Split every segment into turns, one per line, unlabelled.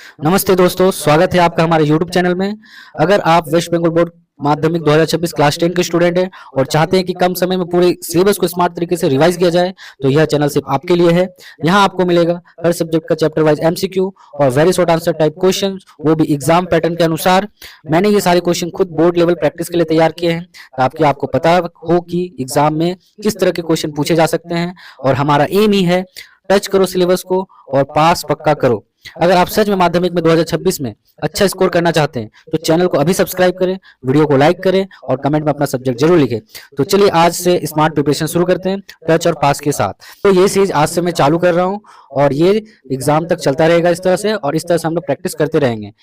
नमस्ते दोस्तों, स्वागत है आपका हमारे YouTube चैनल में। अगर आप वेस्ट बंगाल बोर्ड माध्यमिक 2026 क्लास 10 के स्टूडेंट हैं और चाहते हैं कि कम समय में पूरे सिलेबस को स्मार्ट तरीके से रिवाइज किया जाए, तो यह चैनल सिर्फ आपके लिए है। यहाँ आपको मिलेगा हर सब्जेक्ट का चैप्टर वाइज MCQ और very short answer type question, वो भी एग्जाम पैटर्न के अनुसार। मैंने ये सारे क्वेश्चन खुद बोर्ड लेवल प्रैक्टिस के लिए तैयार किए हैं, ताकि आपको पता हो कि एग्जाम में किस तरह के क्वेश्चन पूछे जा सकते हैं। और हमारा एम ही है, टच करो सिलेबस को और पास पक्का करो। अगर आप सच में माध्यमिक में 2026 में अच्छा स्कोर करना चाहते हैं, तो चैनल को अभी सब्सक्राइब करें, वीडियो को लाइक करें और कमेंट में अपना सब्जेक्ट जरूर लिखें। तो चलिए आज से स्मार्ट प्रिपरेशन शुरू करते हैं, टच और पास के साथ। तो ये सीरीज आज से मैं चालू कर रहा हूँ और ये एग्जाम तक चलता रहेगा इस तरह से, और इस तरह से हम लोग प्रैक्टिस करते रहेंगे।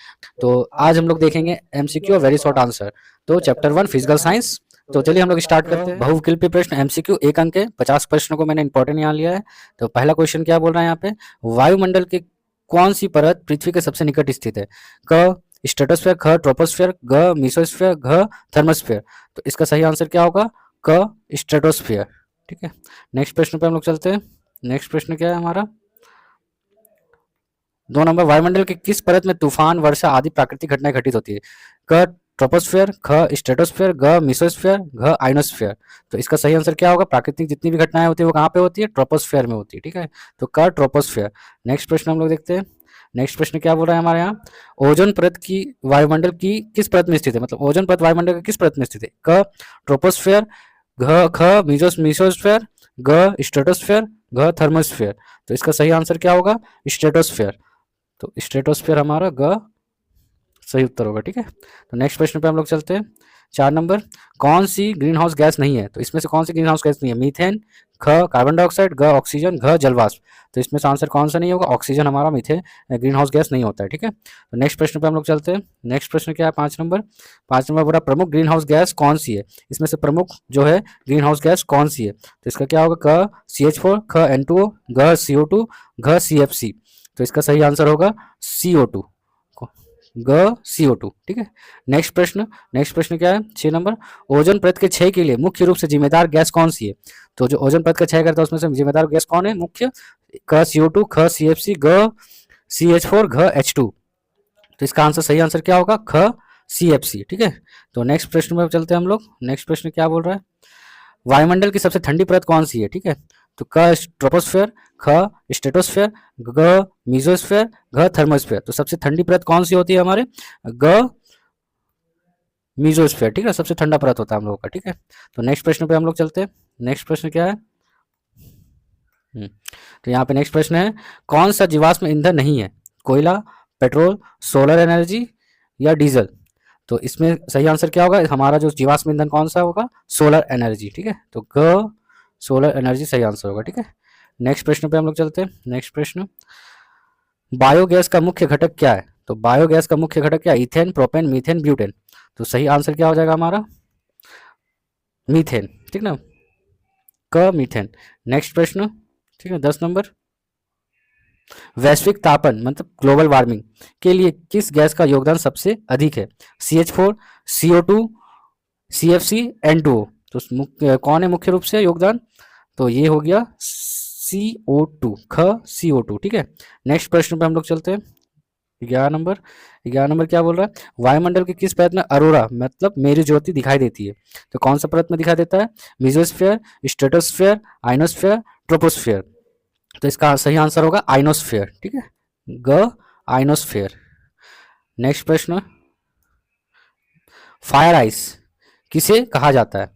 तो आज हम लोग देखेंगे MCQ और वेरी शॉर्ट आंसर। तो चैप्टर 1 फिजिकल साइंस। तो चलिए हम लोग स्टार्ट करते हैं। बहुविकल्पीय प्रश्न MCQ 1 अंक के 50 प्रश्नों को मैंने इंपॉर्टेंट यहाँ लिया है। तो पहला क्वेश्चन क्या बोल रहा है यहाँ पे, वायुमंडल के कौन सी परत पृथ्वी के सबसे निकट स्थित है? क स्ट्रेटोस्फेयर, ख ट्रोपोस्फेयर, ग मीसोस्फेयर, घ थर्मोस्फेयर। तो इसका सही आंसर क्या होगा? क स्ट्रेटोस्फेयर। ठीक है, नेक्स्ट प्रश्न पे हम लोग चलते हैं। नेक्स्ट प्रश्न क्या है हमारा? 2 नंबर, वायुमंडल के किस परत में तूफान, वर्षा आदि प्राकृतिक घटनाएं घटित होती है? क ट्रोपोस्फेयर, ख स्ट्रेटोस्फेयर, घ मीसोस्फेयर, घ आइनोस्फेयर। तो इसका सही आंसर क्या होगा? प्राकृतिक जितनी भी घटनाएं होती है वो कहाँ पे होती है? ट्रोपोस्फेयर में होती है। ठीक है, तो क ट्रोपोस्फेयर। नेक्स्ट प्रश्न हम लोग देखते हैं। नेक्स्ट प्रश्न क्या बोल रहा है हमारे यहाँ, ओजोन परत की वायुमंडल की किस परत में स्थित है? मतलब ओजोन परत वायुमंडल की किस परत में स्थित है? क ट्रोपोस्फेयर, घ ख मीसोस्फेयर, ग स्ट्रेटोस्फेयर, घ थर्मोस्फेयर। तो इसका सही आंसर क्या होगा? स्ट्रेटोस्फेयर। तो स्ट्रेटोस्फेयर हमारा ग सही उत्तर होगा। ठीक है, तो नेक्स्ट प्रश्न पे हम लोग चलते हैं। 4 नंबर, कौन सी ग्रीन हाउस गैस नहीं है? तो इसमें से कौन सी ग्रीन हाउस गैस नहीं है? मीथेन, ख कार्बन डाइऑक्साइड, ग ऑक्सीजन, घ जलवाष्प। तो इसमें से आंसर कौन सा नहीं होगा? ऑक्सीजन हमारा मीथेन ग्रीन हाउस गैस नहीं होता है। ठीक है, तो नेक्स्ट प्रश्न पे हम लोग चलते हैं। नेक्स्ट प्रश्न क्या है? 5 नंबर। 5 नंबर बोला, प्रमुख ग्रीन हाउस गैस कौन सी है? इसमें से प्रमुख जो है ग्रीन हाउस गैस कौन सी है? तो इसका क्या होगा? क CH4, ख N2O, घ CO2, घ CFC। तो इसका सही आंसर होगा CO2, ग CO2। ठीक है, नेक्स्ट प्रश्न। नेक्स्ट प्रश्न क्या है? 6 नंबर, ओजोन परत के क्षय के लिए मुख्य रूप से जिम्मेदार गैस कौन सी है? तो जो ओजोन परत का क्षय करता है उसमें से जिम्मेदार गैस कौन है मुख्य? क CO2, ख CFC, ग CH4, घ H2। तो इसका आंसर सही आंसर क्या होगा? ख CFC। ठीक है, तो नेक्स्ट प्रश्न में चलते हैं हम लोग। नेक्स्ट प्रश्न क्या बोल रहा है, वायुमंडल की सबसे ठंडी परत कौन सी है? ठीक है, तो क ट्रोपोस्फेयर, ख स्ट्रेटोस्फेयर, ग मीसोस्फेयर, घ थर्मोस्फेयर। तो सबसे ठंडी परत कौन सी होती है हमारे? ग मीसोस्फेयर। ठीक है, सबसे ठंडा परत होता है हम लोगों का। ठीक है, तो नेक्स्ट प्रश्न पे हम लोग चलते हैं। नेक्स्ट प्रश्न क्या है? तो यहाँ पे नेक्स्ट प्रश्न है, कौन सा जीवाश्म ईंधन नहीं है? कोयला, पेट्रोल, सोलर एनर्जी या डीजल। तो इसमें सही आंसर क्या होगा? हमारा जो जीवाश्म ईंधन कौन सा होगा? Solar energy. ठीक है, तो ग सोलर एनर्जी सही आंसर होगा। ठीक है, नेक्स्ट प्रश्न पे हम लोग चलते हैं। नेक्स्ट प्रश्न, बायोगैस का मुख्य घटक क्या है? तो बायोगैस का मुख्य घटक क्या है? Ethane, propane, methane, butane. तो सही आंसर क्या हो जाएगा हमारा? मीथेन। ठीक ना, क मीथेन। नेक्स्ट प्रश्न, ठीक है, 10 नंबर, वैश्विक तापन मतलब ग्लोबल वार्मिंग के लिए किस गैस का योगदान सबसे अधिक है? CH4, CO2, CFC, N2O। तो कौन है मुख्य रूप से योगदान? तो ये हो गया CO2, ख CO2। ठीक है, नेक्स्ट प्रश्न पे हम लोग चलते हैं। 11 नंबर। 11 नंबर क्या बोल रहा है, वायुमंडल के किस परत में अरोरा मतलब मेरी ज्योति दिखाई देती है? तो कौन सा परत में दिखाई देता है? Mesosphere, stratosphere, ionosphere, troposphere. तो इसका सही आंसर होगा आइनोस्फेयर। ठीक है, ग आइनोस्फेयर। नेक्स्ट प्रश्न, फायर आइस किसे कहा जाता है?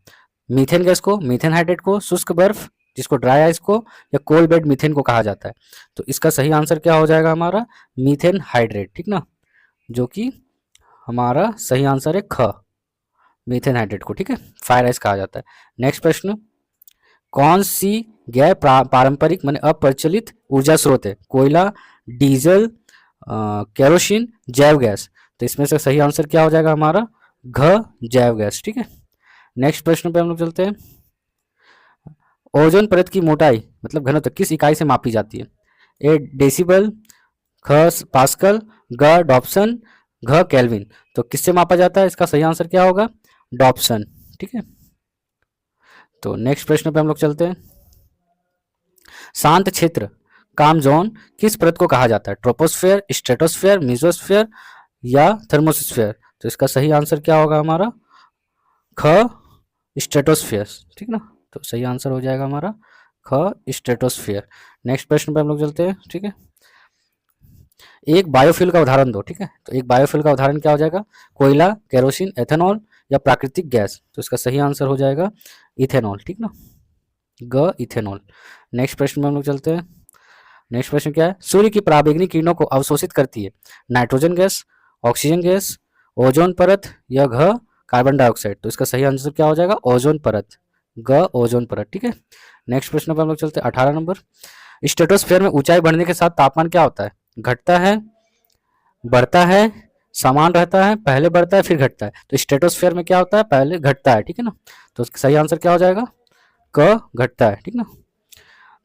मीथेन गैस को, मीथेन हाइड्रेट को, शुष्क बर्फ जिसको ड्राई आइस को, या कोल बेड मीथेन को कहा जाता है? तो इसका सही आंसर क्या हो जाएगा हमारा? Methane hydrate. ठीक ना, जो कि हमारा सही आंसर है ख मीथेन हाइड्रेट को। ठीक है, फायर आइस कहा जाता है। नेक्स्ट प्रश्न, कौन सी गैर पारंपरिक माने अप्रचलित ऊर्जा स्रोत है? कोयला, डीजल, केरोसिन, जैव गैस। तो इसमें से सही आंसर क्या हो जाएगा हमारा? घ जैव गैस। ठीक है, नेक्स्ट प्रश्न पे हम लोग चलते हैं। ओजोन परत की मोटाई मतलब घनत्व किस इकाई से मापी जाती है? ए डेसिबल, ख पास्कल, ग डॉप्सन, घ केल्विन। तो किससे मापा जाता है? इसका सही आंसर क्या होगा? डॉप्सन। ठीक है, तो नेक्स्ट प्रश्न पे हम लोग चलते हैं। शांत क्षेत्र काम जोन किस परत को कहा जाता है? ट्रोपोस्फेयर, स्ट्रेटोस्फेयर, मेसोस्फेयर या थर्मोस्फेयर? तो इसका सही आंसर क्या होगा हमारा? ख स्ट्रेटोस्फेयर, ठीक ना। तो सही आंसर हो जाएगा हमारा ख स्ट्रेटोस्फेयर। नेक्स्ट प्रश्न पे हम लोग चलते हैं, ठीक है। एक बायोफ्यूल का उदाहरण दो, ठीक है। तो एक बायोफ्यूल का उदाहरण क्या हो जाएगा? कोयला, केरोसिन, एथेनॉल या प्राकृतिक गैस? तो इसका सही आंसर हो जाएगा इथेनॉल, ठीक ना, ग इथेनॉल। नेक्स्ट प्रश्न में हम लोग चलते हैं। नेक्स्ट प्रश्न क्या है? सूर्य की पराबैंगनी किरणों को अवशोषित करती है nitrogen gas, oxygen gas, ozone परत या घ कार्बन डाइऑक्साइड? तो इसका सही आंसर क्या हो जाएगा? ओजोन परत, ग ओजोन परत, ठीक है। नेक्स्ट प्रश्न पर हम लोग चलते हैं 18 नंबर। स्ट्रेटोस्फेयर में ऊंचाई बढ़ने के साथ तापमान क्या होता है? घटता है, बढ़ता है, समान रहता है, पहले बढ़ता है फिर घटता है? तो स्ट्रेटोस्फेयर में क्या होता है? पहले घटता है, ठीक है ना। तो सही आंसर क्या हो जाएगा? क घटता है, ठीक ना।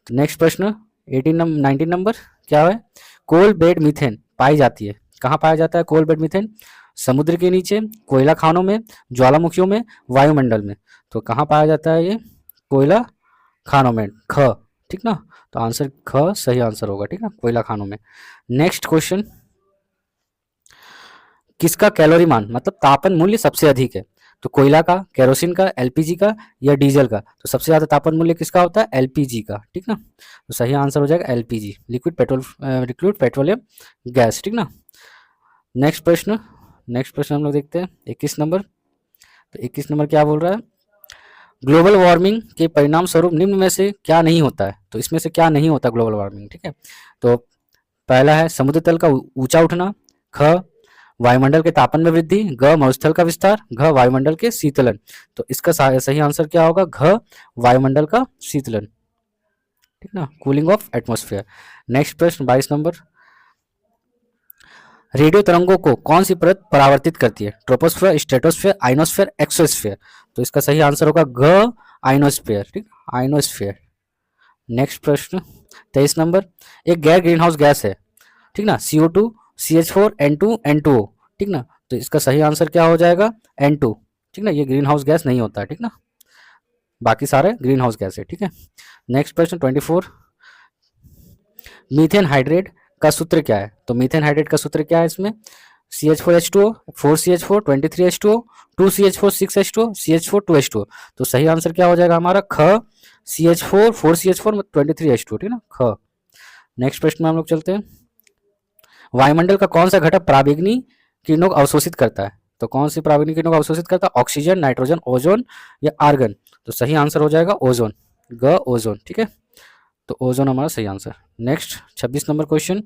तो नेक्स्ट प्रश्न 19 नंबर क्या है? कोल बेड मीथेन पाई जाती है, कहाँ पाया जाता है कोल बेड मीथेन? समुद्र के नीचे, कोयला खानों में, ज्वालामुखियों में, वायुमंडल में? तो कहाँ पाया जाता है ये? कोयला खानों में, ख, ठीक ना। तो आंसर ख सही आंसर होगा, ठीक ना, कोयला खानों में। नेक्स्ट क्वेश्चन, किसका कैलोरी मान मतलब तापन मूल्य सबसे अधिक है? तो कोयला का, केरोसिन का, एलपीजी का या डीजल का? तो सबसे ज्यादा तापन मूल्य किसका होता है? एलपीजी का, ठीक ना। तो सही आंसर हो जाएगा एलपीजी, लिक्विड पेट्रोलियम गैस, ठीक ना। नेक्स्ट प्रश्न हम लोग देखते हैं 21 नंबर। तो 21 नंबर क्या बोल रहा है? ग्लोबल वार्मिंग के परिणाम स्वरूप निम्न में से क्या नहीं होता है? तो इसमें से क्या नहीं होता ग्लोबल वार्मिंग, ठीक है। तो पहला है समुद्र तल का ऊंचा उठना, ख वायुमंडल के तापन में वृद्धि, ग मरुस्थल का विस्तार, घ वायुमंडल के शीतलन? तो इसका सही आंसर क्या होगा? घ वायुमंडल का शीतलन, ठीक ना, कूलिंग ऑफ एटमॉस्फेयर। नेक्स्ट प्रश्न 22 नंबर। रेडियो तरंगों को कौन सी परत परावर्तित करती है? Troposphere, stratosphere, ionosphere, exosphere? तो इसका सही आंसर होगा घ आइनोस्फेयर, ठीक, आइनोस्फेयर। नेक्स्ट प्रश्न 23 नंबर। एक गैर ग्रीन हाउस गैस है, ठीक ना, CO2, CH4, N2, N2O, ठीक ना। तो इसका सही आंसर क्या हो जाएगा? N2, ठीक ना, ये ग्रीन हाउस गैस नहीं होता है, ठीक ना, बाकी सारे ग्रीन हाउस गैस है, ठीक है। नेक्स्ट प्रश्न 24। मीथेन हाइड्रेट का सूत्र क्या है? तो मीथेन हाइड्रेट का सूत्र क्या है इसमें? CH4H2O, 4CH4, 23H2O, 2CH4, 6H2O, CH4, 2H2O? तो सही आंसर क्या हो जाएगा हमारा? ख CH4, 4CH4, 23H2O, ठीक ना, ख। नेक्स्ट प्रश्न में हम लोग चलते हैं। वायुमंडल का कौन सा घटक पराबैंगनी किरणों को अवशोषित करता है? तो कौन सी पराबैंगनी किरणों को अवशोषित करता है? ऑक्सीजन, नाइट्रोजन, ओजोन या आर्गन? तो सही आंसर हो जाएगा ओजोन, ग ओजोन, ठीक है। तो ओजोन हमारा सही आंसर। Next 26 number question.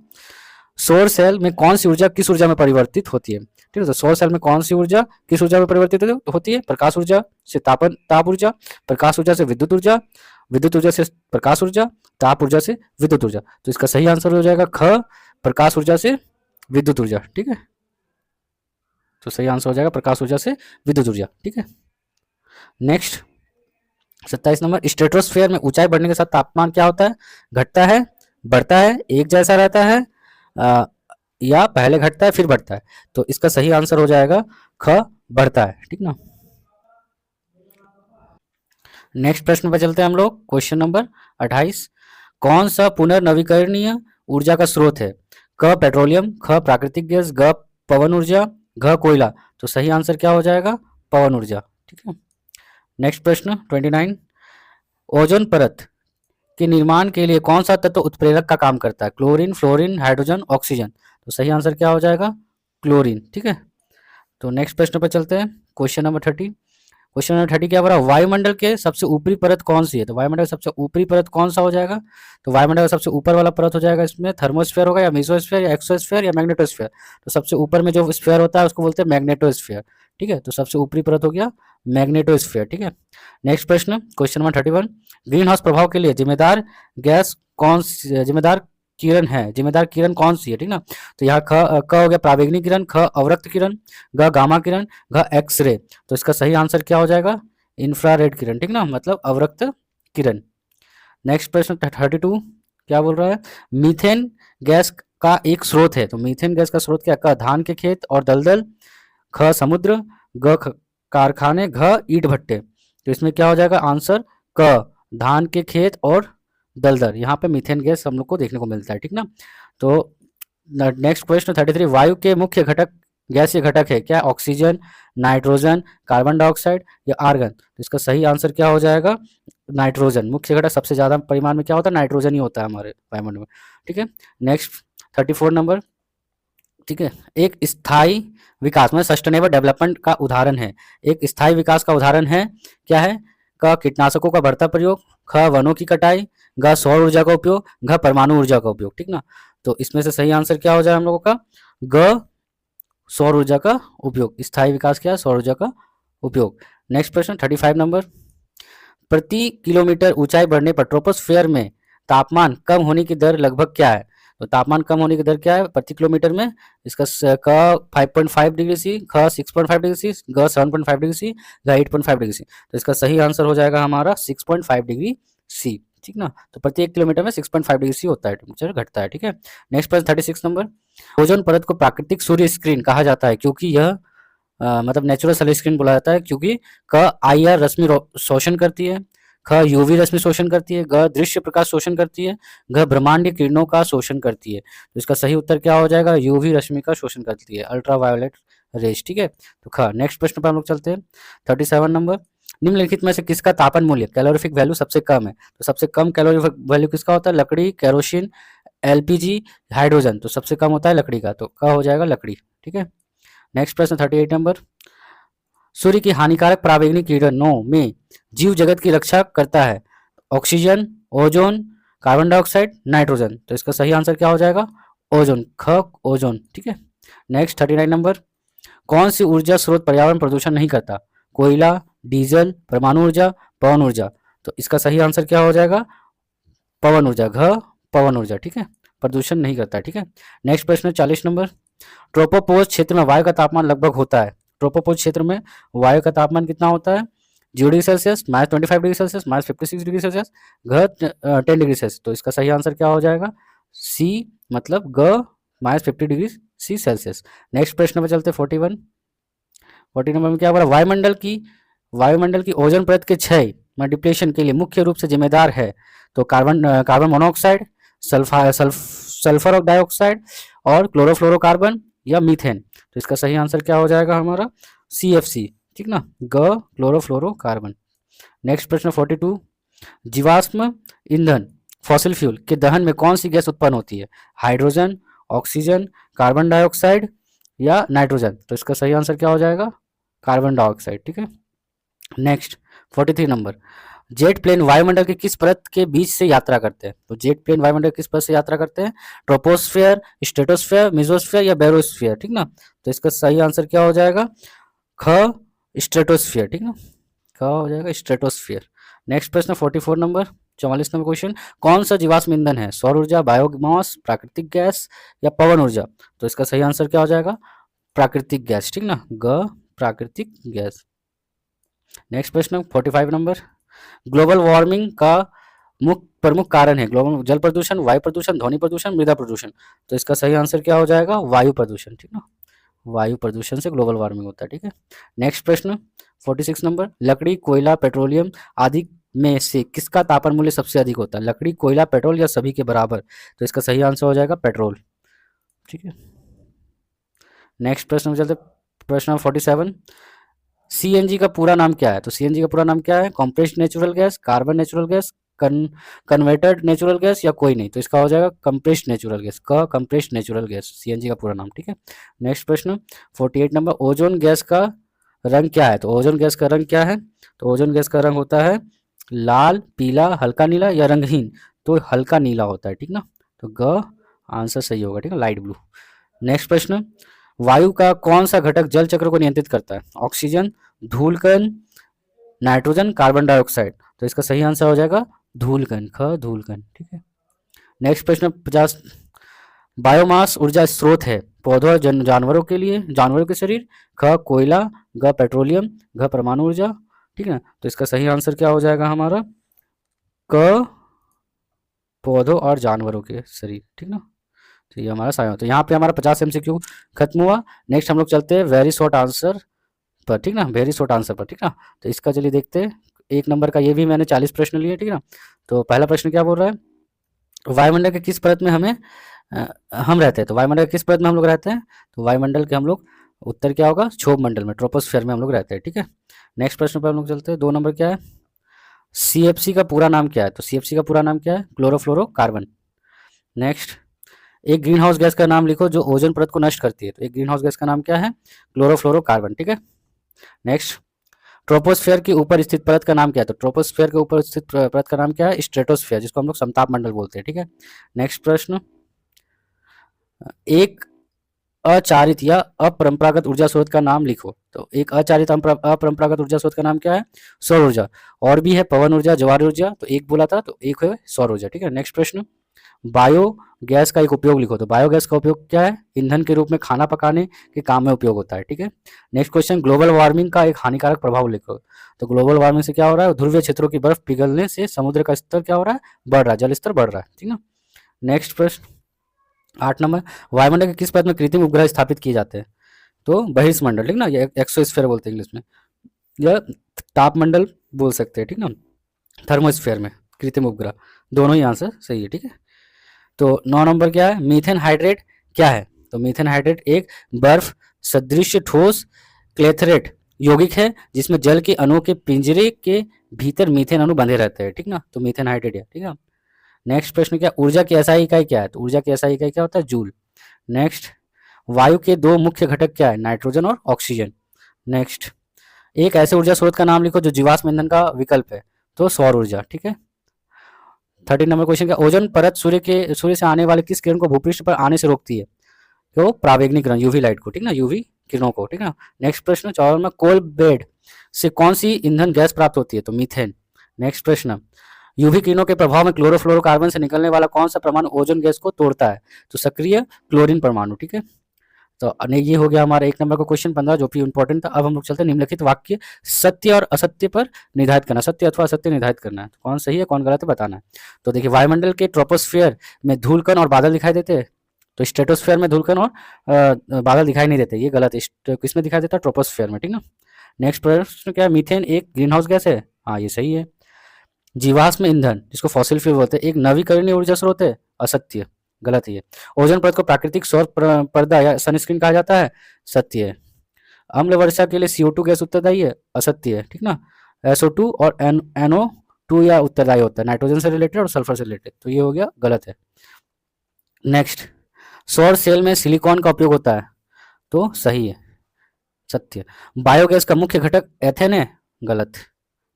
सौर सेल में कौन सी ऊर्जा किस ऊर्जा में परिवर्तित होती है? ठीक है, तो सौर सेल में कौन सी ऊर्जा किस ऊर्जा में परिवर्तित होती है? प्रकाश ऊर्जा से ताप ऊर्जा, प्रकाश ऊर्जा से विद्युत ऊर्जा, विद्युत ऊर्जा से प्रकाश ऊर्जा, ताप ऊर्जा से विद्युत ऊर्जा? तो इसका सही आंसर हो जाएगा ख प्रकाश ऊर्जा से विद्युत ऊर्जा, ठीक है। तो सही आंसर हो जाएगा प्रकाश ऊर्जा से विद्युत ऊर्जा, ठीक है। Next 27 number. स्ट्रेटोस्फेयर में ऊंचाई बढ़ने के साथ तापमान क्या होता है? घटता है, बढ़ता है, एक जैसा रहता है, या पहले घटता है फिर बढ़ता है? तो इसका सही आंसर हो जाएगा ख बढ़ता है, ठीक ना। नेक्स्ट प्रश्न पर चलते हैं हम लोग, क्वेश्चन नंबर 28। कौन सा पुनर्नवीकरणीय ऊर्जा का स्रोत है? क पेट्रोलियम, ख प्राकृतिक गैस, ग पवन ऊर्जा, घ कोयला? तो सही आंसर क्या हो जाएगा? पवन ऊर्जा, ठीक है। नेक्स्ट प्रश्न 29। ओजोन परत के निर्माण के लिए कौन सा तत्व उत्प्रेरक का काम करता है? Chlorine, fluorine, hydrogen, oxygen? तो सही आंसर क्या हो जाएगा? क्लोरीन, ठीक है। तो नेक्स्ट प्रश्न पर चलते हैं, क्वेश्चन नंबर 30। क्वेश्चन नंबर 30 क्या बोला? वायुमंडल के सबसे ऊपरी परत कौन सी है? तो वायुमंडल सबसे ऊपरी परत कौन सा हो जाएगा? तो वायुमंडल का सबसे ऊपर वाला परत हो जाएगा इसमें थर्मोस्फेयर होगा, या मेसोस्फेयर, या एक्सोस्फेयर, या मैग्नेटोस्फेयर? तो सबसे ऊपर में जो स्फेयर होता है उसको बोलते हैं मैग्नेटोस्फेयर, ठीक है। तो सबसे ऊपरी परत हो गया मैग्नेटोस्फेयर, ठीक है। नेक्स्ट प्रश्न, क्वेश्चन नंबर 31। ग्रीन हाउस प्रभाव के लिए जिम्मेदार गैस कौन सी, जिम्मेदार किरण कौन सी है, ठीक ना। तो यहाँ क हो गया प्रावेग्निक किरण, ख अवरक्त किरण, ग गामा किरण, घ एक्सरे? तो इसका सही आंसर क्या हो जाएगा? इंफ्रारेड किरण, ठीक ना, मतलब अवरक्त किरण। नेक्स्ट प्रश्न 32 क्या बोल रहा है? मीथेन गैस का एक स्रोत है, तो मीथेन गैस का स्रोत क्या? क धान के खेत और दलदल, ख समुद्र, ग कारखाने, घ ईंट भट्टे? तो इसमें क्या हो जाएगा आंसर? क धान के खेत और दलदल, यहाँ पे मीथेन गैस हम लोग को देखने को मिलता है, ठीक ना। तो नेक्स्ट क्वेश्चन 33, वायु के मुख्य घटक गैसीय घटक है क्या? ऑक्सीजन, नाइट्रोजन, कार्बन डाइऑक्साइड या आर्गन? तो इसका सही आंसर क्या हो जाएगा? नाइट्रोजन। मुख्य घटक सबसे ज्यादा परिमाण में क्या होता है? नाइट्रोजन ही होता है हमारे वायुमंडल में, ठीक है। नेक्स्ट 34 नंबर, ठीक है। एक स्थायी विकास में सस्टेनेबल डेवलपमेंट का उदाहरण है, एक स्थायी विकास का उदाहरण है क्या है? क कीटनाशकों का बढ़ता प्रयोग, ख वनों की कटाई, ग सौर ऊर्जा का उपयोग, घ परमाणु ऊर्जा का उपयोग, ठीक ना। तो इसमें से सही आंसर क्या हो जाए हम लोगों का? ग सौर ऊर्जा का उपयोग। स्थायी विकास क्या है? सौर ऊर्जा का उपयोग। नेक्स्ट प्रश्न 35 नंबर, प्रति किलोमीटर ऊंचाई बढ़ने पर ट्रोपोस्फेयर में तापमान कम होने की दर लगभग क्या है? तो तापमान कम होने की दर क्या है प्रति किलोमीटर में? इसका क 5.5 डिग्री सी, ख 6.5 डिग्री सी, ग 7.5 डिग्री सी, ग 8.5 डिग्री सी। तो इसका सही आंसर हो जाएगा हमारा 6.5 डिग्री सी, ठीक ना। तो प्रति 1 किलोमीटर में 6.5 डिग्री सी होता है, टेम्परेचर घटता है, ठीक है। नेक्स्ट प्रश्न 36 नंबर, ओजोन परत को प्राकृतिक सूर्य स्क्रीन कहा जाता है क्योंकि यह मतलब नेचुरल सन स्क्रीन बोला जाता है क्योंकि क IR रश्मि शोषण करती है, ख यूवी रश्मि शोषण करती है, ग दृश्य प्रकाश शोषण करती है, घ ब्रह्मांडीय किरणों का शोषण करती है। तो इसका सही उत्तर क्या हो जाएगा? यूवी रश्मि का शोषण करती है, अल्ट्रावायोलेट रेज, ठीक है। तो ख नेक्स्ट प्रश्न पर हम लोग चलते हैं 37 नंबर, निम्नलिखित में से किसका तापन मूल्य कैलोरीफिक वैल्यू सबसे कम है? तो सबसे कम कैलोरीफिक वैल्यू किसका होता है? लकड़ी, केरोसिन, LPG, हाइड्रोजन। तो सबसे कम होता है लकड़ी का, तो क हो जाएगा लकड़ी, ठीक है। नेक्स्ट प्रश्न 38 नंबर, सूर्य की हानिकारक पराबैंगनी किरणों में जीव जगत की रक्षा करता है oxygen, ozone, carbon dioxide, nitrogen. तो इसका सही आंसर क्या हो जाएगा? ओजोन, ख ओजोन, ठीक है। नेक्स्ट 39 नंबर, कौन सी ऊर्जा स्रोत पर्यावरण प्रदूषण नहीं करता? कोयला, डीजल, परमाणु ऊर्जा, पवन ऊर्जा। तो इसका सही आंसर क्या हो जाएगा? पवन ऊर्जा, घ पवन ऊर्जा, ठीक है। प्रदूषण नहीं करता, ठीक है। नेक्स्ट प्रश्न 40 नंबर, ट्रोपोपोज क्षेत्र में वायु का तापमान लगभग होता है, ट्रोपोपोज क्षेत्र में वायु का तापमान कितना होता है? 0 degree Celsius, -25 degree Celsius, -56 degree Celsius, घ 10 डिग्री सेल्सियस। तो इसका सही आंसर क्या हो जाएगा? सी, मतलब ग -50 डिग्री सी सेल्सियस। नेक्स्ट प्रश्न में चलते 41 नंबर में क्या बोला? वायुमंडल की ओजोन परत के क्षय में डिप्लेशन के लिए मुख्य रूप से जिम्मेदार है तो कार्बन मोनोऑक्साइड, सल्फर डाइऑक्साइड और क्लोरोफ्लोरोकार्बन या मीथेन। तो इसका सही आंसर क्या हो जाएगा हमारा? CFC, ठीक ना, ग क्लोरोफ्लोरोकार्बन। नेक्स्ट प्रश्न 42, जीवाश्म ईंधन फॉसिल फ्यूल के दहन में कौन सी गैस उत्पन्न होती है? हाइड्रोजन, ऑक्सीजन, कार्बन डाइऑक्साइड या नाइट्रोजन। तो इसका सही आंसर क्या हो जाएगा? कार्बन डाइऑक्साइड, ठीक है। नेक्स्ट 43 नंबर, जेट प्लेन वायुमंडल के किस परत के बीच से यात्रा करते हैं? तो जेट प्लेन वायुमंडल किस परत से यात्रा करते हैं? ट्रोपोस्फेयर, स्ट्रेटोस्फेयर, मेसोस्फेयर या बैरोस्फेयर, ठीक ना। तो इसका सही आंसर क्या हो जाएगा? ख स्ट्रेटोस्फेयर, ठीक ना, ख हो जाएगा स्ट्रेटोस्फेयर। नेक्स्ट प्रश्न 44 नंबर, 44 नंबर क्वेश्चन, कौन सा जीवाश्म ईंधन है? सौर ऊर्जा, बायोमास, प्राकृतिक गैस या पवन ऊर्जा। तो इसका सही आंसर क्या हो जाएगा? प्राकृतिक गैस, ठीक ना, ग प्राकृतिक गैस। नेक्स्ट प्रश्न 45 नंबर, ग्लोबल वार्मिंग का प्रमुख कारण है ग्लोबल जल प्रदूषण, वायु प्रदूषण, ध्वनि प्रदूषण, मृदा प्रदूषण। तो इसका सही आंसर क्या हो जाएगा? वायु प्रदूषण, ठीक ना, वायु प्रदूषण से ग्लोबल वार्मिंग होता है, ठीक है। नेक्स्ट प्रश्न 46 नंबर, लकड़ी, कोयला, पेट्रोलियम आदि में से किसका तापन मूल्य सबसे अधिक होता है? लकड़ी, कोयला, पेट्रोल या सभी के बराबर। तो इसका सही आंसर हो जाएगा पेट्रोल, ठीक है। नेक्स्ट प्रश्न में चलते, प्रश्न 47, CNG का पूरा नाम क्या है? तो CNG का पूरा नाम क्या है? Compressed natural gas, carbon natural gas, converted natural gas या कोई नहीं। तो इसका हो जाएगा कंप्रेस्ड नेचुरल गैस, का कंप्रेस्ड नेचुरल गैस CNG का पूरा नाम, ठीक है। नेक्स्ट प्रश्न 48 नंबर, ओजोन गैस का रंग क्या है? तो ओजोन गैस का रंग क्या है? तो ओजोन गैस का रंग होता है लाल, पीला, हल्का नीला या रंगहीन। तो हल्का नीला होता है, ठीक ना, तो ग आंसर सही होगा, ठीक है, लाइट ब्लू। नेक्स्ट प्रश्न, वायु का कौन सा घटक जल चक्र को नियंत्रित करता है? ऑक्सीजन, धूलकण, नाइट्रोजन, कार्बन डाइऑक्साइड। तो इसका सही आंसर हो जाएगा धूलकण, ख धूलकण, ठीक है। नेक्स्ट प्रश्न 50, बायोमास ऊर्जा स्रोत है पौधों और जानवरों के लिए, जानवरों के शरीर, ख कोयला, ग पेट्रोलियम, घ परमाणु ऊर्जा, ठीक है। तो इसका सही आंसर क्या हो जाएगा हमारा? क पौधों और जानवरों के शरीर, ठीक ना। तो ये हमारा साया। तो यहाँ पे हमारा 50 MCQ खत्म हुआ। नेक्स्ट हम लोग चलते हैं वेरी शॉर्ट आंसर पर, ठीक ना, वेरी शॉर्ट आंसर पर, ठीक ना। तो इसका चलिए देखते हैं, 1 नंबर का ये भी मैंने 40 प्रश्न लिए, ठीक ना। तो पहला प्रश्न क्या बोल रहा है? वायुमंडल के किस परत में हम रहते हैं? तो वायुमंडल के किस परत में हम लोग रहते हैं? तो वायुमंडल के हम लोग उत्तर क्या होगा? क्षोभ मंडल में, ट्रोपोस्फेयर में हम लोग रहते हैं, ठीक है। नेक्स्ट प्रश्न पर हम लोग चलते हैं। 2 नंबर क्या है? सीएफसी का पूरा नाम क्या है? तो सीएफसी का पूरा नाम क्या है? क्लोरोफ्लोरोकार्बन। नेक्स्ट, एक ग्रीन हाउस गैस का नाम लिखो जो ओजोन परत को नष्ट करती है। तो एक ग्रीन हाउस गैस का नाम क्या है? क्लोरोफ्लोरोकार्बन, ठीक है। नेक्स्ट, ट्रोपोस्फेयर के ऊपर स्थित परत का नाम क्या है? तो ट्रोपोस्फेयर के ऊपर स्थित परत का नाम क्या है? स्ट्रेटोस्फेयर, जिसको हम लोग समताप मंडल बोलते हैं, ठीक है। नेक्स्ट प्रश्न, एक अचारित या अपरंपरागत ऊर्जा स्रोत का नाम लिखो। तो एक अचारित अपरंपरागत ऊर्जा स्रोत का नाम क्या है? सौर ऊर्जा। और भी है पवन ऊर्जा, ज्वार ऊर्जा, तो एक बोला था, तो एक है सौर ऊर्जा, ठीक है। नेक्स्ट प्रश्न, बायो गैस का एक उपयोग लिखो। तो बायोगैस का उपयोग क्या है? ईंधन के रूप में खाना पकाने के काम में उपयोग होता है, ठीक है। नेक्स्ट क्वेश्चन, ग्लोबल वार्मिंग का एक हानिकारक प्रभाव लिखो। तो ग्लोबल वार्मिंग से क्या हो रहा है? ध्रुवीय क्षेत्रों की बर्फ पिघलने से समुद्र का स्तर क्या हो रहा है? बढ़ रहा है, जल स्तर बढ़ रहा है, ठीक है। नेक्स्ट प्रश्न 8 नंबर, वायुमंडल के किस परत में कृत्रिम उपग्रह स्थापित किए जाते हैं? तो बहिर्मंडल, ठीक ना, ये एक्सोस्फीयर बोलते हैं इंग्लिश में, या तापमंडल बोल सकते हैं, ठीक ना, थर्मोस्फीयर में कृत्रिम उपग्रह, दोनों ही आंसर सही है, ठीक है। तो 9 नंबर क्या है? मीथेन हाइड्रेट क्या है? तो मीथेन हाइड्रेट एक बर्फ सदृश ठोस क्लेथरेट यौगिक है जिसमें जल के अणु के पिंजरे के भीतर मीथेन अणु बंधे रहते हैं, ठीक ना, तो मीथेन हाइड्रेट है, ठीक है। नेक्स्ट प्रश्न क्या, ऊर्जा की एसआई इकाई क्या है? तो ऊर्जा की एसआई इकाई क्या होता है? जूल। नेक्स्ट, वायु के 2 मुख्य घटक क्या है? नाइट्रोजन और ऑक्सीजन। नेक्स्ट, एक ऐसे ऊर्जा स्रोत का नाम लिखो जो जीवाश्म ईंधन का विकल्प है। तो सौर ऊर्जा, ठीक है। 13 नंबर क्वेश्चन का, ओजोन परत सूर्य से आने वाले किस किरण को भूपृष्ठ पर आने से रोकती है? तो पराबैंगनी किरण, यूवी लाइट को, ठीक ना, यूवी किरणों को, ठीक ना। नेक्स्ट प्रश्न 14 में, कोल बेड से कौन सी ईंधन गैस प्राप्त होती है? तो मीथेन। नेक्स्ट प्रश्न, यूवी किरणों के प्रभाव में क्लोरोफ्लोरोकार्बन से निकलने वाला कौन सा परमाणु ओजोन गैस को तोड़ता है? तो सक्रिय क्लोरीन परमाणु, ठीक है। तो ये हो गया हमारा 1 नंबर का क्वेश्चन 15 जो कि इंपॉर्टेंट था। अब हम लोग चलते हैं निम्नलिखित वाक्य सत्य और असत्य पर निर्धारित करना, सत्य अथवा असत्य निर्धारित करना है। तो कौन सही है कौन गलत है बताना है। तो देखिए, वायुमंडल के ट्रोपोस्फियर में धूलकण और बादल दिखाई देते हैं। तो स्ट्रेटोस्फेयर में धूलकण और बादल दिखाई नहीं देते, ये गलत है। किसमें दिखाई देता है? ट्रोपोस्फियर में, ठीक ना। नेक्स्ट प्रश्न क्या है? मीथेन एक ग्रीन हाउस गैस है, हाँ ये सही है। जीवाश्म ईंधन जिसको फॉसिल फ्यूल बोलते हैं एक नवीकरणीय ऊर्जा स्रोत है, असत्य, गलत है ये। ओजोन परत को प्राकृतिक सौर पर्दा या सनस्क्रीन कहा जाता है, सत्य है। अम्ल वर्षा के लिए CO2 गैस उत्तरदायी है, असत्य है, ठीक ना। SO2 और NO2 या उत्तरदायी होता है, नाइट्रोजन से रिलेटेड और सल्फर से रिलेटेड, तो ये हो गया गलत है। नेक्स्ट, सौर सेल में सिलिकॉन का उपयोग होता है, तो सही है, सत्य। बायोगैस का मुख्य घटक एथेन है, गलत,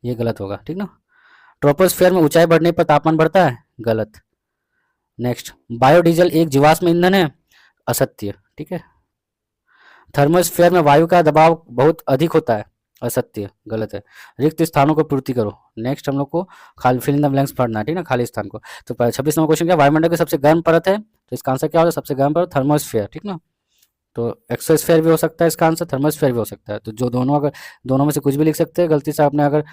ये गलत होगा, ठीक ना। ट्रोपोस्फेयर में ऊंचाई बढ़ने पर तापमान बढ़ता है, गलत। नेक्स्ट, बायोडीजल एक जीवाश्म ईंधन है, असत्य, ठीक है। थर्मोस्फेयर में वायु का दबाव बहुत अधिक होता है, असत्य, गलत है। रिक्त स्थानों को पूर्ति करो। नेक्स्ट हम लोग को खाली फिल इन द ब्लैंक्स पढ़ना है, ठीक ना, खाली स्थान को। तो 26 नंबर क्वेश्चन क्या, वायुमंडल की सबसे गर्म परत है? तो इसका आंसर क्या होगा? सबसे गर्म परत थर्मोस्फेयर, ठीक ना। तो एक्सोस्फेयर भी हो सकता है इसका आंसर, थर्मोस्फेयर भी हो सकता है। तो जो दोनों, अगर दोनों में से कुछ भी लिख सकते हैं, गलती से आपने अगर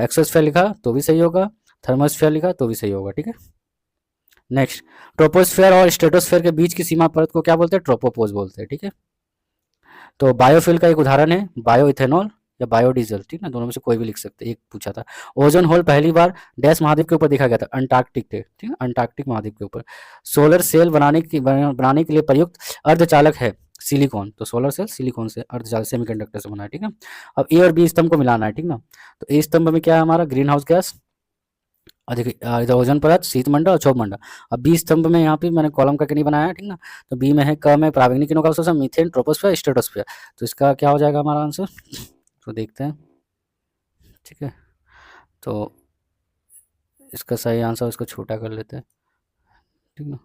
एक्सोस्फेयर लिखा तो भी सही होगा, थर्मोस्फेयर लिखा तो भी सही होगा, ठीक है। नेक्स्ट, ट्रोपोस्फेयर और स्ट्रेटोस्फेयर के बीच की सीमा परत को क्या बोलते हैं? ट्रोपोपोज बोलते हैं, ठीक है। तो बायोफ्यूल का एक उदाहरण है बायो इथेनॉल या बायोडीजल, ठीक ना, दोनों में से कोई भी लिख सकते हैं, एक पूछा था। ओजोन होल पहली बार डैश महाद्वीप के ऊपर देखा गया था, अंटार्कटिक थे, ठीक है, अंटार्कटिक महाद्वीप के ऊपर। सोलर सेल बनाने के लिए प्रयुक्त अर्धचालक है सिलिकॉन, तो सोलर सेल सिलिकॉन से अर्धचालक सेमीकंडक्टर से बना है, ठीक है। अब ए और बी स्तंभ को मिलाना है, ठीक ना। तो ए स्तंभ में क्या है हमारा? ग्रीन हाउस गैस, अधिक इधर ओजोन परत, शीतमंडल और क्षोभमंडल। अब बी स्तंभ में यहाँ पे मैंने कॉलम करके नहीं बनाया है, ठीक ना। तो बी में है, क में प्रावेणिक किरणों का अवशोषण, मीथेन, ट्रोपोस्फेयर, स्ट्रेटोस्फेयर। तो इसका क्या हो जाएगा हमारा आंसर? तो देखते हैं, ठीक है। तो इसका सही आंसर, इसको छोटा कर लेते हैं, ठीक ना।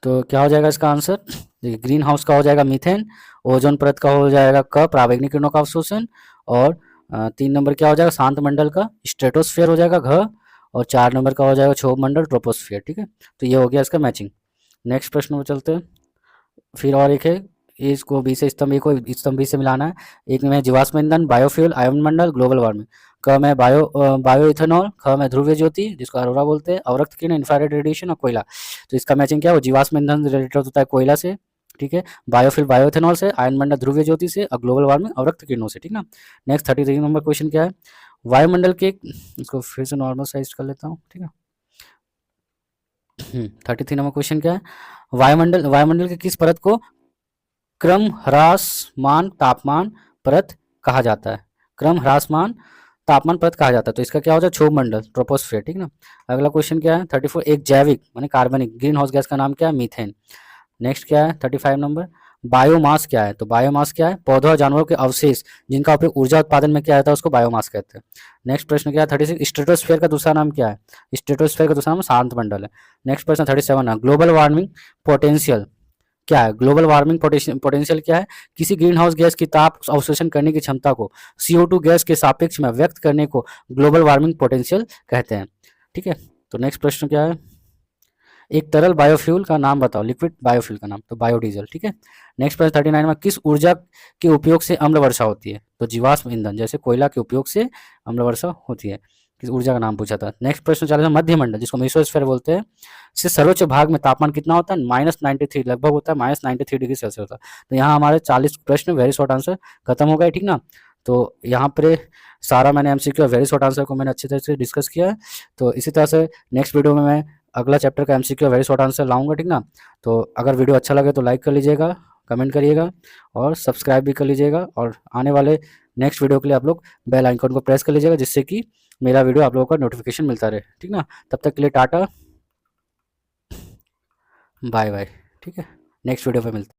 तो क्या हो जाएगा इसका आंसर? देखिए, ग्रीन हाउस का हो जाएगा मीथेन, ओजोन परत का हो जाएगा क, प्रावेणिक किरणों का अवशोषण, और 3 नंबर क्या हो जाएगा? शांत मंडल का स्ट्रेटोस्फेयर हो जाएगा घ, और 4 नंबर का हो जाएगा क्षोभ मंडल ट्रोपोस्फेयर, ठीक है। तो ये हो गया इसका मैचिंग। नेक्स्ट प्रश्न में चलते हैं। फिर और एक है, ए इसको बी से स्तंभ ए को स्तंभ बी से मिलाना है। एक में जीवाश्म ईंधन, बायोफ्यूल, आयनमंडल, ग्लोबल वार्मिंग। क में बायो इथेनॉल, ख में ध्रुवीय ज्योति जिसको अरोरा बोलते हैं, अवरक्त किरण, इंफ्रारेड रेडिएशन और कोयला। तो इसका मैचिंग क्या हो? जीवाश्म ईंधन रिलेटेड होता है कोयला से, ठीक है। बायोफिल बायोएथेनॉल से, आयनमंडल ध्रुवीय ज्योति से और ग्लोबल वार्मिंग अवरक्त किरणों से, ठीक ना। नेक्स्ट 33 नंबर क्वेश्चन क्या है, वायुमंडल के, इसको फिर से नॉर्मल साइज कर लेता हूँ, ठीक है। 33 नंबर क्वेश्चन क्या है, वायुमंडल के किस परत को क्रम ह्रासमान तापमान परत कहा जाता है? क्रम ह्रासमान तापमान परत कहा जाता है, तो इसका क्या हो जाए, क्षोभ मंडल, ट्रोपोस्फेयर, ठीक ना। अगला क्वेश्चन क्या है 34, एक जैविक माने कार्बनिक ग्रीन हाउस गैस का नाम क्या है, मीथेन। नेक्स्ट क्या है 35 नंबर, बायोमास क्या है, तो बायोमास क्या है, पौधों और जानवरों के अवशेष जिनका उपयोग ऊर्जा उत्पादन में किया जाता है उसको बायोमास कहते हैं। नेक्स्ट प्रश्न क्या है 36, स्ट्रेटोस्फेयर का दूसरा नाम क्या है, स्ट्रेटोस्फेयर का दूसरा नाम शांत मंडल है। नेक्स्ट प्रश्न 37 है, ग्लोबल वार्मिंग पोटेंशियल क्या है, ग्लोबल वार्मिंग पोटेंशियल क्या है, किसी ग्रीन हाउस गैस की ताप अवशोषण करने की क्षमता को CO2 गैस के सापेक्ष में व्यक्त करने को ग्लोबल वार्मिंग पोटेंशियल कहते हैं, ठीक है। तो नेक्स्ट प्रश्न क्या है, एक तरल बायोफ्यूल का नाम बताओ, लिक्विड बायोफ्यूल का नाम, तो बायोडीजल, ठीक है। नेक्स्ट प्रश्न 39 में, किस ऊर्जा के उपयोग से अम्ल वर्षा होती है, तो जीवाश्म ईंधन जैसे कोयला के उपयोग से अम्ल वर्षा होती है, किस ऊर्जा का नाम पूछा था। नेक्स्ट प्रश्न 40 मध्यमंडल जिसको मेसोस्फीयर बोलते हैं से सर्वोच्च भाग में तापमान कितना होता है, -93 लगभग होता है, -93 डिग्री सेल्सियस होता है। तो यहाँ हमारे 40 प्रश्न वेरी शॉर्ट आंसर खत्म हो गए, ठीक ना। तो यहाँ पर सारा मैंने MCQ और वेरी शॉर्ट आंसर को मैंने अच्छी तरह से डिस्कस किया है। तो इसी तरह से नेक्स्ट वीडियो में मैं अगला चैप्टर का MCQ और वेरी शॉर्ट आंसर लाऊंगा, ठीक ना। तो अगर वीडियो अच्छा लगे तो लाइक कर लीजिएगा, कमेंट करिएगा और सब्सक्राइब भी कर लीजिएगा, और आने वाले नेक्स्ट वीडियो के लिए आप लोग बेल आइकन को प्रेस कर लीजिएगा जिससे कि मेरा वीडियो आप लोगों का नोटिफिकेशन मिलता रहे, ठीक ना। तब तक के लिए टाटा बाय बाय, ठीक है, नेक्स्ट वीडियो पे मिलते हैं।